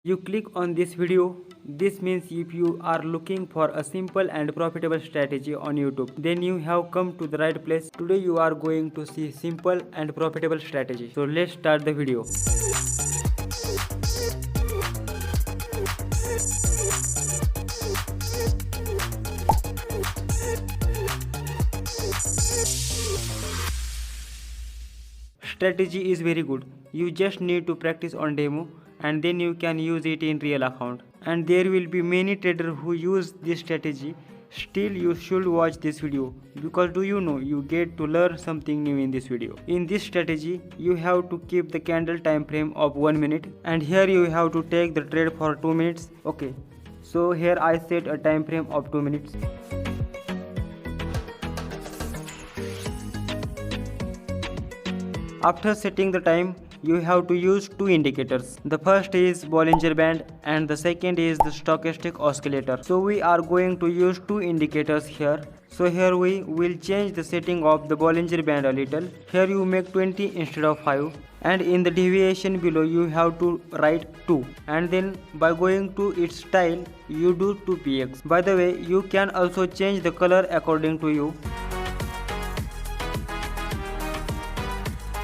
You click on this video. This means if you are looking for a simple and profitable strategy on YouTube, then you have come to the right place. Today you are going to see simple and profitable strategy. So let's start the video. Strategy is very good. You just need to practice on demo and then you can use it in real account. And there will be many traders who use this strategy. Still you should watch this video because do you know you get to learn something new in this video. In this strategy you have to keep the candle time frame of 1 minute and here you have to take the trade for 2 minutes. Okay, so here I set a time frame of 2 minutes. After setting the time, you have to use two indicators. The first is Bollinger Band and the second is the stochastic oscillator. So we are going to use two indicators here. So here we will change the setting of the Bollinger Band a little. Here you make 20 instead of 5 and in the deviation below you have to write 2 and then by going to its style you do 2px. By the way, you can also change the color according to you.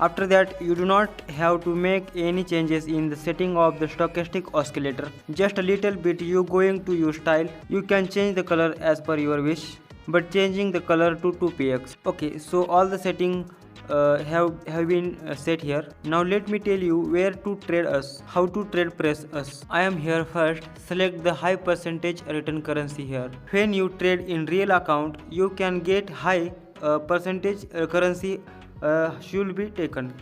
After that, you do not have to make any changes in the setting of the stochastic oscillator. Just a little bit you going to use style. You can change the color as per your wish, but changing the color to 2px. Okay, so all the setting have been set here. Now let me tell you where to trade us, how to trade press us. I am here first. Select the high percentage return currency here. When you trade in real account, you can get high percentage currency should be taken.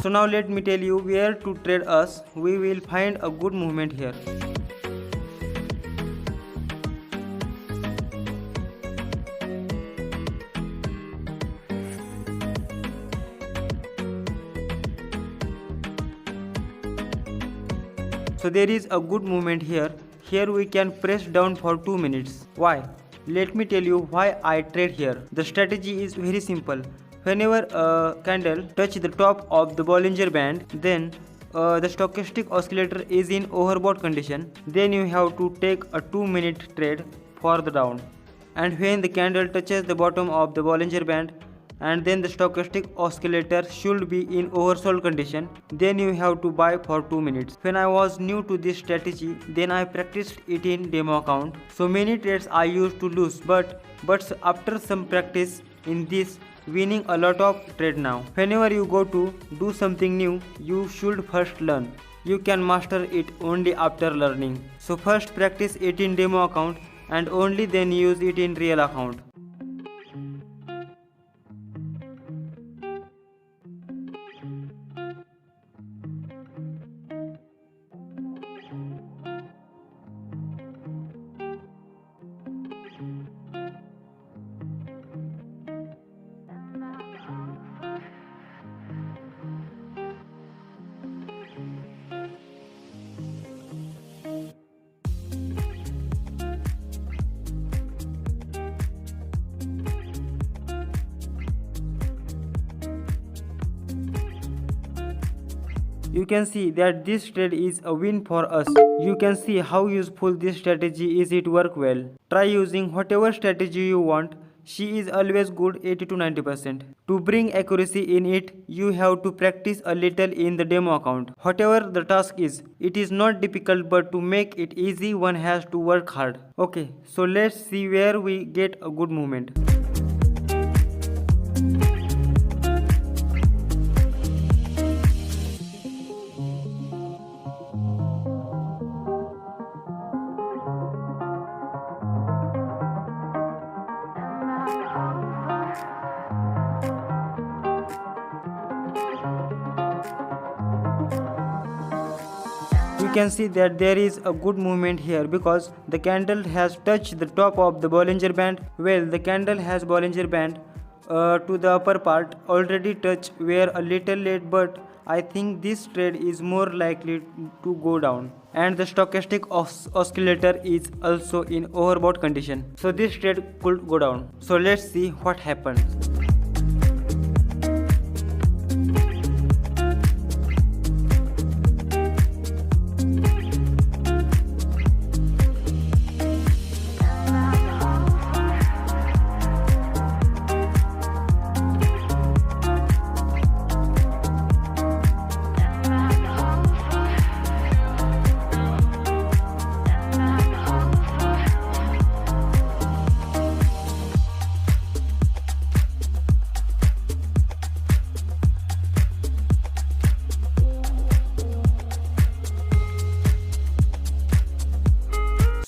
So now let me tell you where to trade us. We will find a good movement here. So there is a good movement here. Here we can press down for 2 minutes. Why? Let me tell you why I trade here. The strategy is very simple. Whenever a candle touches the top of the Bollinger Band, then the stochastic oscillator is in overbought condition. Then you have to take a 2-minute trade for the down. And when the candle touches the bottom of the Bollinger Band, and then the stochastic oscillator should be in oversold condition, then you have to buy for 2 minutes. When I was new to this strategy, then I practiced it in demo account. So many trades I used to lose, but after some practice in this, winning a lot of trade now. Whenever you go to do something new, you should first learn. You can master it only after learning. So first practice it in demo account and only then use it in real account. You can see that this trade is a win for us. You can see how useful this strategy is. It work well. Try using whatever strategy you want. She is always good 80 to 90%. To bring accuracy in it, you have to practice a little in the demo account. Whatever the task is, it is not difficult, but to make it easy one has to work hard. Okay, so let's see where we get a good movement. You can see that there is a good movement here because the candle has touched the top of the Bollinger Band. Well, the candle has Bollinger Band to the upper part already touched. We are a little late, but I think this trade is more likely to go down. And the stochastic oscillator is also in overbought condition. So this trade could go down. So let's see what happens.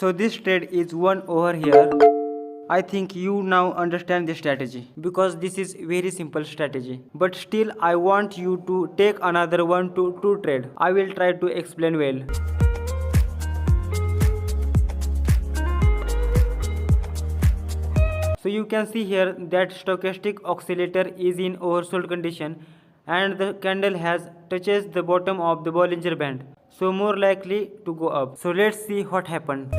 So this trade is won over here. I think you now understand the strategy because this is very simple strategy. But still I want you to take another 1 to 2 trade. I will try to explain well. So you can see here that stochastic oscillator is in oversold condition and the candle has touches the bottom of the Bollinger Band. So more likely to go up. So let's see what happened.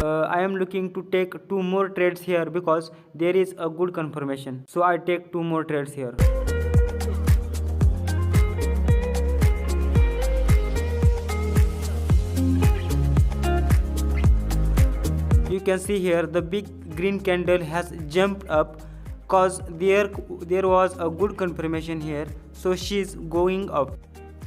I am looking to take 2 more trades here because there is a good confirmation. So I take 2 more trades here. You can see here the big green candle has jumped up cause there was a good confirmation here, so she is going up.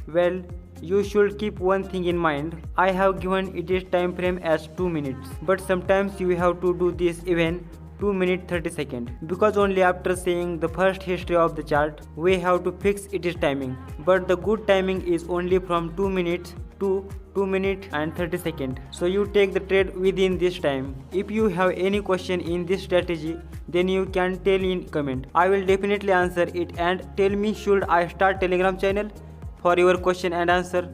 Well, you should keep one thing in mind. I have given its time frame as 2 minutes, but sometimes you have to do this even 2 minutes 30 seconds, because only after seeing the first history of the chart we have to fix its timing. But the good timing is only from 2 minutes to 2 minutes and 30 seconds. So you take the trade within this time. If you have any question in this strategy, then you can tell in comment. I will definitely answer it. And tell me, should I start Telegram channel for your question and answer?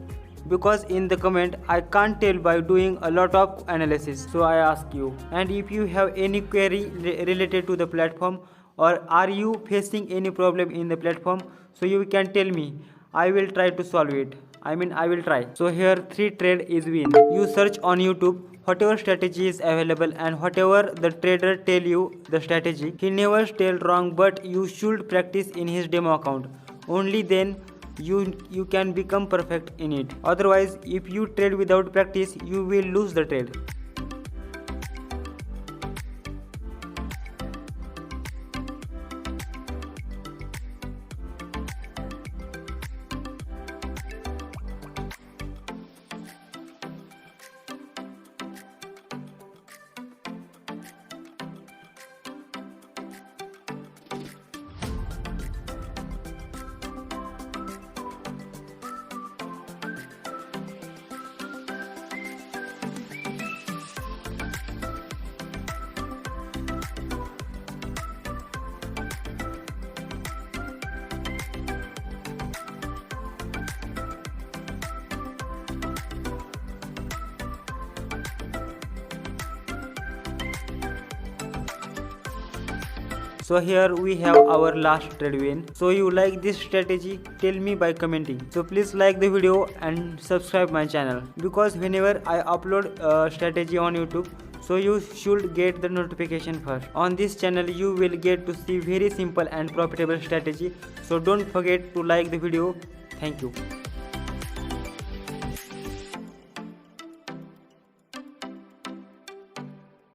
Because in the comment I can't tell by doing a lot of analysis. So I ask you, and if you have any query related to the platform, or are you facing any problem in the platform, so you can tell me. I will try to solve it. I will try. So here 3 trade is win. You search on YouTube whatever strategy is available, and whatever the trader tell you the strategy, he never tell wrong, but you should practice in his demo account. Only then you can become perfect in it. Otherwise, if you trade without practice, you will lose the trade. So here we have our last trade win. So you like this strategy? Tell me by commenting. So please like the video and subscribe my channel, because whenever I upload a strategy on YouTube, so you should get the notification first. On this channel you will get to see very simple and profitable strategy. So don't forget to like the video. Thank you.